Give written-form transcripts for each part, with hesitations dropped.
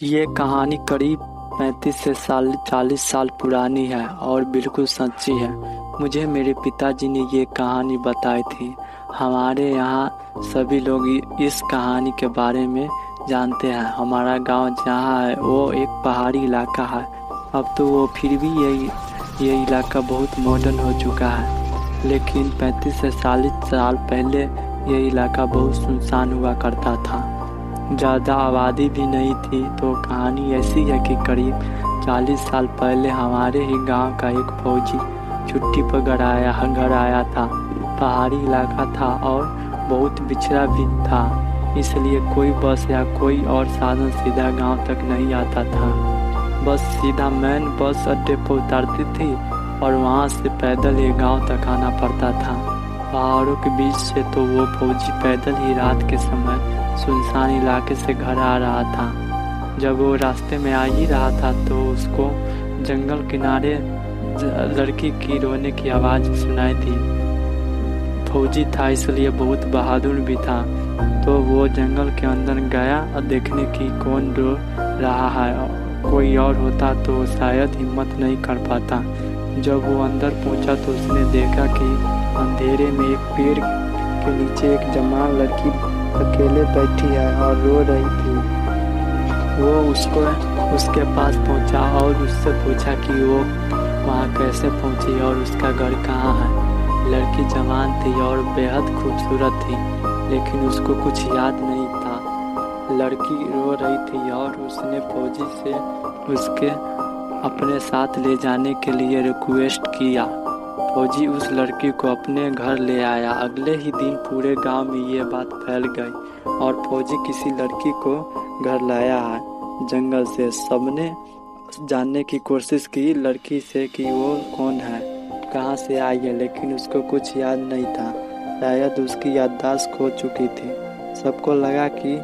ये कहानी करीब 35 से 40 साल पुरानी है और बिल्कुल सच्ची है। मुझे मेरे पिताजी ने ये कहानी बताई थी। हमारे यहाँ सभी लोग इस कहानी के बारे में जानते हैं। हमारा गांव जहाँ है वो एक पहाड़ी इलाका है। अब तो वो फिर भी ये इलाका बहुत मॉडर्न हो चुका है, लेकिन 35 से 40 साल पहले ये इलाका बहुत सुनसान हुआ करता था। ज़्यादा आबादी भी नहीं थी। तो कहानी ऐसी है कि करीब 40 साल पहले हमारे ही गांव का एक फौजी छुट्टी पर घर आया था। पहाड़ी इलाका था और बहुत बिछड़ा भी था, इसलिए कोई बस या कोई और साधन सीधा गांव तक नहीं आता था। बस सीधा मेन बस अड्डे पर उतारती थी और वहां से पैदल ही गांव तक आना पड़ता था। पहाड़ों के बीच से तो वो फौजी पैदल ही रात के समय सुनसान इलाके से घर आ रहा था। जब वो रास्ते में आ ही रहा था तो उसको जंगल किनारे लड़की की रोने की आवाज़ सुनाई दी। फौजी था इसलिए बहुत बहादुर भी था, तो वो जंगल के अंदर गया और देखने की कौन रो रहा है। कोई और होता तो शायद हिम्मत नहीं कर पाता। जब वो अंदर पहुंचा तो उसने देखा कि अंधेरे में एक पेड़ के नीचे एक जवान लड़की अकेले बैठी है और रो रही थी। वो उसके पास पहुंचा और उससे पूछा कि वो वहां कैसे पहुंची और उसका घर कहाँ है। लड़की जवान थी और बेहद खूबसूरत थी, लेकिन उसको कुछ याद नहीं था। लड़की रो रही थी और उसने फौजी से उसके अपने साथ ले जाने के लिए रिक्वेस्ट किया। फौजी उस लड़की को अपने घर ले आया। अगले ही दिन पूरे गांव में ये बात फैल गई और फौजी किसी लड़की को घर लाया है जंगल से। सबने जानने की कोशिश की लड़की से कि वो कौन है, कहाँ से आई है, लेकिन उसको कुछ याद नहीं था। शायद उसकी याददाश्त खो चुकी थी। सबको लगा कि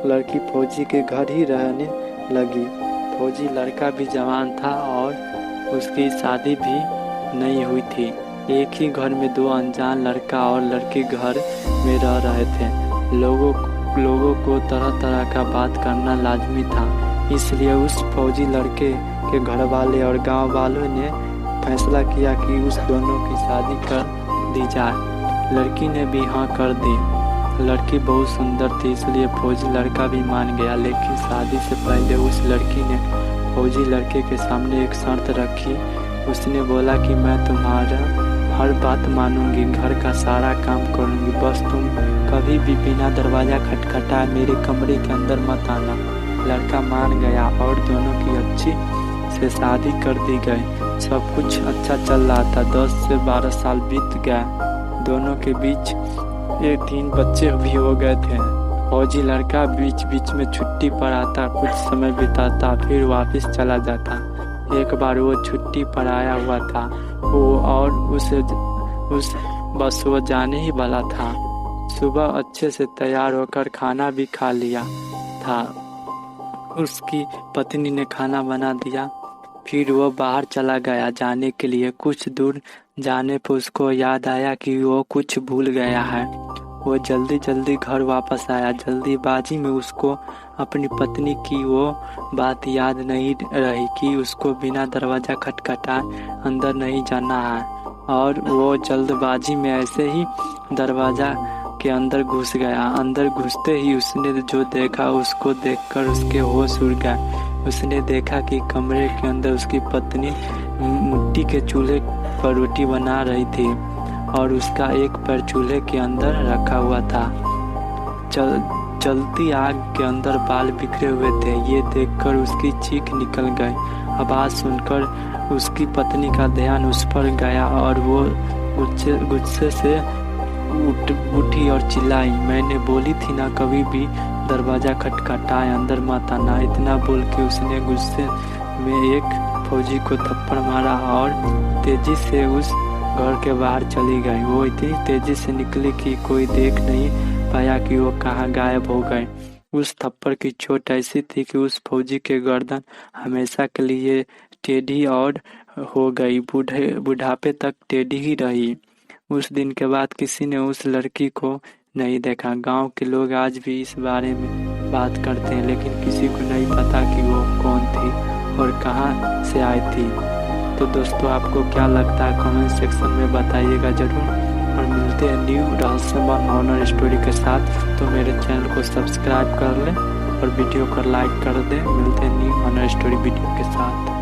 लड़की फौजी के घर ही रहने लगी। फौजी लड़का भी जवान था और उसकी शादी भी नहीं हुई थी। एक ही घर में दो अनजान लड़का और लड़की घर में रह रहे थे। लोगों को तरह तरह का बात करना लाजमी था, इसलिए उस फौजी लड़के के घर वाले और गांव वालों ने फैसला किया कि उस दोनों की शादी कर दी जाए। लड़की ने भी हाँ कर दी। लड़की बहुत सुंदर थी, इसलिए फौजी लड़का भी मान गया। लेकिन शादी से पहले उस लड़की ने फौजी लड़के के सामने एक शर्त रखी। उसने बोला कि मैं तुम्हारा हर बात मानूंगी, घर का सारा काम करूंगी, बस तुम कभी भी बिना दरवाजा खटखटाए मेरे कमरे के अंदर मत आना। लड़का मान गया और दोनों की अच्छी से शादी कर दी गई। सब कुछ अच्छा चल रहा था। 10 से 12 साल बीत गए। दोनों के बीच 3 बच्चे भी हो गए थे। फौजी लड़का बीच बीच में छुट्टी पर आता, कुछ समय बिताता, फिर वापस चला जाता। एक बार वो छुट्टी पर आया हुआ था बस वो जाने ही वाला था। सुबह अच्छे से तैयार होकर खाना भी खा लिया था। उसकी पत्नी ने खाना बना दिया। फिर वो बाहर चला गया जाने के लिए। कुछ दूर जाने पर उसको याद आया कि वो कुछ भूल गया है। वो जल्दी जल्दी घर वापस आया। जल्दीबाजी में उसको अपनी पत्नी की वो बात याद नहीं रही कि उसको बिना दरवाजा खटखटाए अंदर नहीं जाना है, और वो जल्दबाजी में ऐसे ही दरवाजा के अंदर घुस गया। अंदर घुसते ही उसने जो देखा उसको देखकर उसके होश उड़ गए। उसने देखा कि कमरे के अंदर उसकी पत्नी मिट्टी के चूल्हे पर रोटी बना रही थी और उसका एक पैर चूल्हे के अंदर रखा हुआ था। जलती आग के अंदर बाल बिखरे हुए थे। ये देखकर उसकी चीख निकल गई। आवाज सुनकर उसकी पत्नी का ध्यान उस पर गया और वो गुस्से से उठी और चिल्लाई, मैंने बोली थी ना कभी भी दरवाजा खटखटाए अंदर मत आना। इतना बोल के उसने गुस्से में एक फौजी को थप्पड़ मारा और तेजी से उस घर के बाहर चली गई। वो इतनी तेजी से निकली कि कोई देख नहीं पाया कि वो कहाँ गायब हो गए। उस थप्पड़ की चोट ऐसी थी कि उस फौजी के गर्दन हमेशा के लिए टेढ़ी और हो गई। बुढ़ापे तक टेढ़ी ही रही। उस दिन के बाद किसी ने उस लड़की को नहीं देखा। गांव के लोग आज भी इस बारे में बात करते हैं, लेकिन किसी को नहीं पता कि वो कौन थी और कहां से आई थी। तो दोस्तों, आपको क्या लगता है कमेंट सेक्शन में बताइएगा ज़रूर। और मिलते हैं न्यू रहस्यमय हॉरर स्टोरी के साथ। तो मेरे चैनल को सब्सक्राइब कर लें और वीडियो को लाइक कर दें। मिलते हैं न्यू हॉरर स्टोरी वीडियो के साथ।